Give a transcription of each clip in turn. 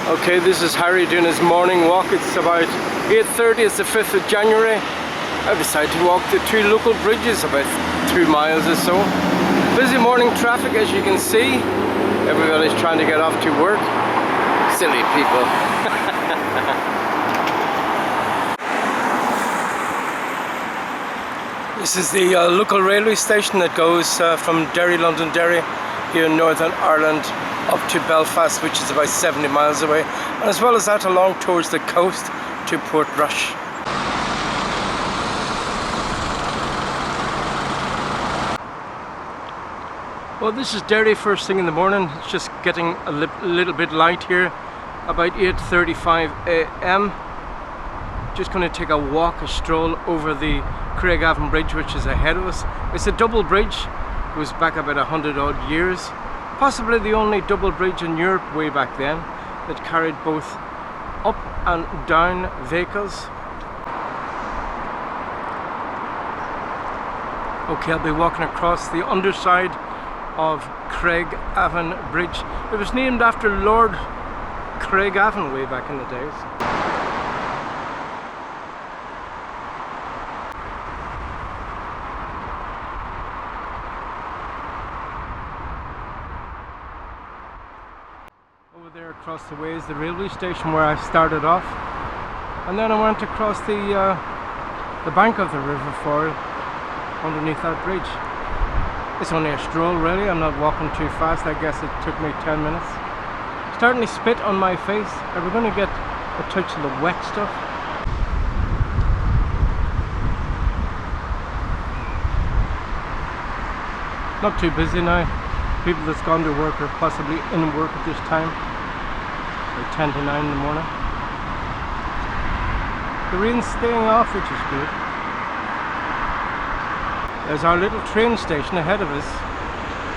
Okay, this is Harry doing his morning walk. It's about 8:30, it's the 5th of January. I decided to walk the two local bridges, about 2 miles or so. Busy morning traffic, as you can see. Everybody's trying to get off to work. Silly people. This is the local railway station that goes from Derry, Londonderry, here in Northern Ireland, up to Belfast, which is about 70 miles away, and as well as that along towards the coast to Portrush. Well, this is Derry first thing in the morning. It's just getting a little bit light here, about 8:35 a.m. Just going to take a walk, a stroll over the Craigavon Bridge, which is ahead of us. It's a double bridge, goes back about 100 odd years. Possibly the only double bridge in Europe way back then that carried both up and down vehicles. Okay, I'll be walking across the underside of Craigavon Bridge. It was named after Lord Craigavon way back in the days. There across the way is the railway station where I started off, and then I went across the bank of the River Foyle underneath that bridge. It's only a stroll really, I'm not walking too fast. I guess it took me 10 minutes. Starting to spit on my face. Are we going to get a touch of the wet stuff? Not too busy now. People that's gone to work are possibly in work at this time. 10 to 9 in the morning. The rain's staying off, which is good. There's our little train station ahead of us.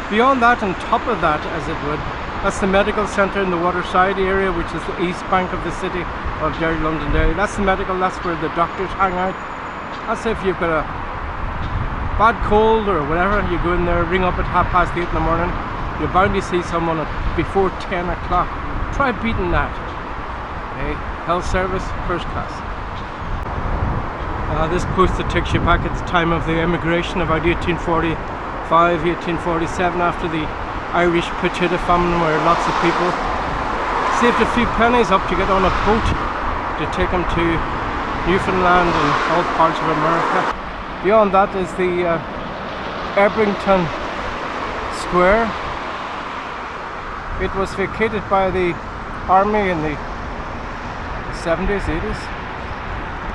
Beyond that, on top of that, as it would, that's the medical centre in the waterside area, which is the east bank of the city of Derry, Londonderry. That's the medical, that's where the doctors hang out. That's if you've got a bad cold or whatever, you go in there, ring up at 8:30 in the morning, you're bound to see someone before 10 o'clock. Try beating that. Okay, health service, first class. This post that takes you back at the time of the emigration, about 1845, 1847, after the Irish potato famine, where lots of people saved a few pennies up to get on a boat to take them to Newfoundland and all parts of America. Beyond that is the Ebrington Square. It was vacated by the army in the 70s, 80s.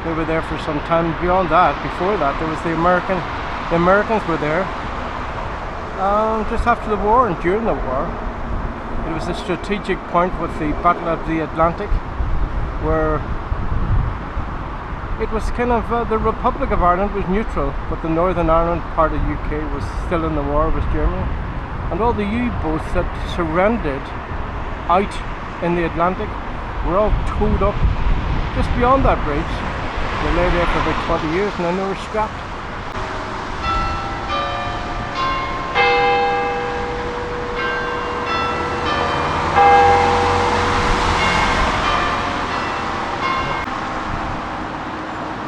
They were there for some time. Beyond that, before that, there was the Americans were there just after the war and during the war. It was a strategic point with the Battle of the Atlantic, where it was kind of the Republic of Ireland was neutral, but the Northern Ireland part of UK was still in the war with Germany. And all the U-boats that surrendered out in the Atlantic were all towed up just beyond that bridge. They lay there for about 20 years and then they were scrapped.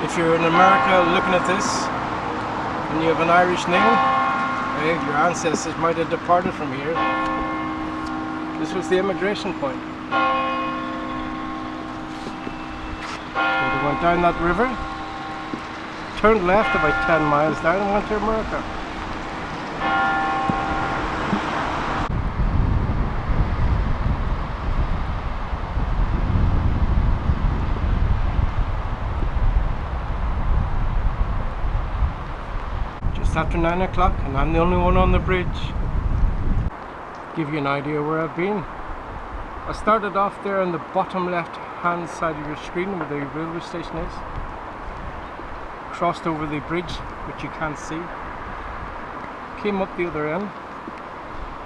If you're in America looking at this and you have an Irish name, your ancestors might have departed from here. This was the immigration point. They went down that river, turned left about 10 miles down and went to America. After 9 o'clock, and I'm the only one on the bridge. Give you an idea where I've been. I started off there on the bottom left hand side of your screen where the railway station is. Crossed over the bridge, which you can't see. Came up the other end,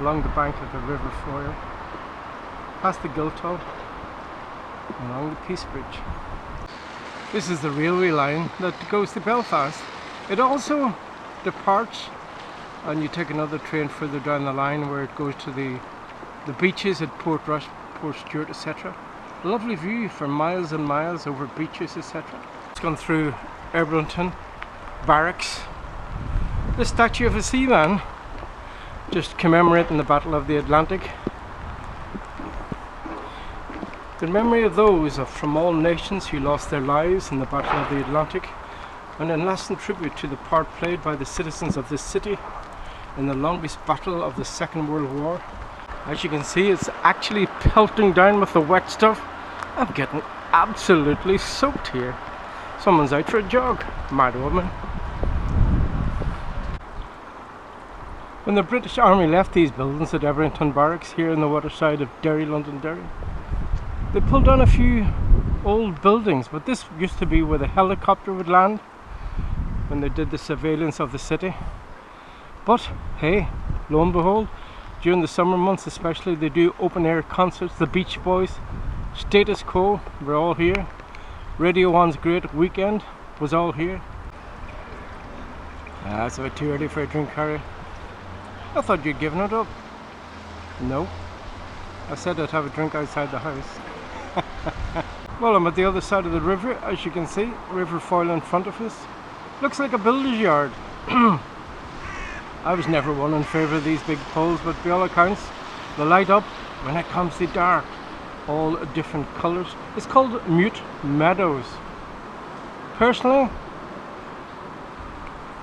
along the bank of the River Foyle, past the Guildhall, and along the Peace Bridge. This is the railway line that goes to Belfast. It also departs and you take another train further down the line where it goes to the beaches at Portrush, Port Stewart, etc. A lovely view for miles and miles over beaches, etc. It's gone through Eberlington Barracks. The statue of a seaman, just commemorating the Battle of the Atlantic. In memory of those from all nations who lost their lives in the Battle of the Atlantic, and in lasting tribute to the part played by the citizens of this city in the longest battle of the Second World War. As you can see, it's actually pelting down with the wet stuff. I'm getting absolutely soaked here. Someone's out for a jog, mad woman. When the British Army left these buildings at Eberlington Barracks here in the waterside of Derry, Londonderry, they pulled down a few old buildings, but this used to be where the helicopter would land when they did the surveillance of the city. But hey, lo and behold, during the summer months especially, they do open air concerts. The Beach Boys, Status Quo, we're all here. Radio 1's Great Weekend was all here. It's a bit too early for a drink, Harry. I thought you'd given it up. No, I said I'd have a drink outside the house. Well, I'm at the other side of the river, as you can see. River Foyle in front of us. Looks like a builder's yard. I was never one in favour of these big poles, but by all accounts, they light up when it comes to dark. All different colours. It's called Mute Meadows. Personally,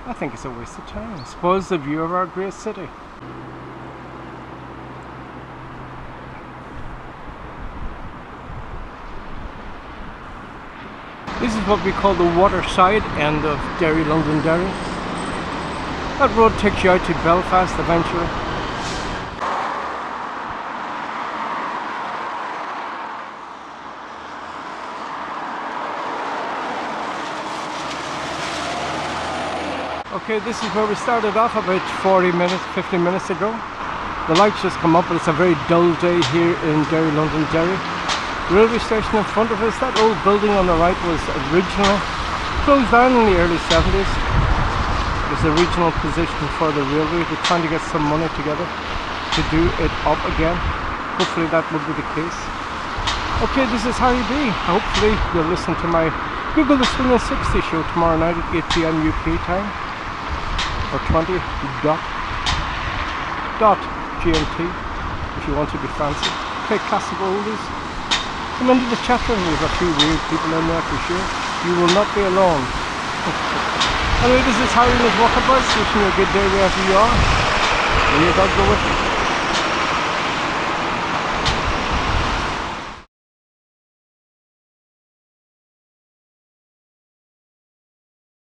I think it's a waste of time. It spoils the view of our great city. This is what we call the waterside end of Derry, Londonderry. That road takes you out to Belfast eventually. Okay, this is where we started off about 50 minutes ago. The lights just come up, but it's a very dull day here in Derry, Londonderry. The railway station in front of us, that old building on the right was originally closed down in the early 70s. It was a regional position for the railway. We're trying to get some money together to do it up again. Hopefully that will be the case. Okay, this is Harry B. Hopefully you'll listen to my Google the Swinging 60 show tomorrow night at 8 PM UK time. Or 20 dot GMT if you want to be fancy. Okay, classic oldies. Come into the chat room. There's a few weird people in there for sure. You will not be alone. Anyway, this is Harry and his walkabouts. Wishing you a good day wherever you are. May your God go with you.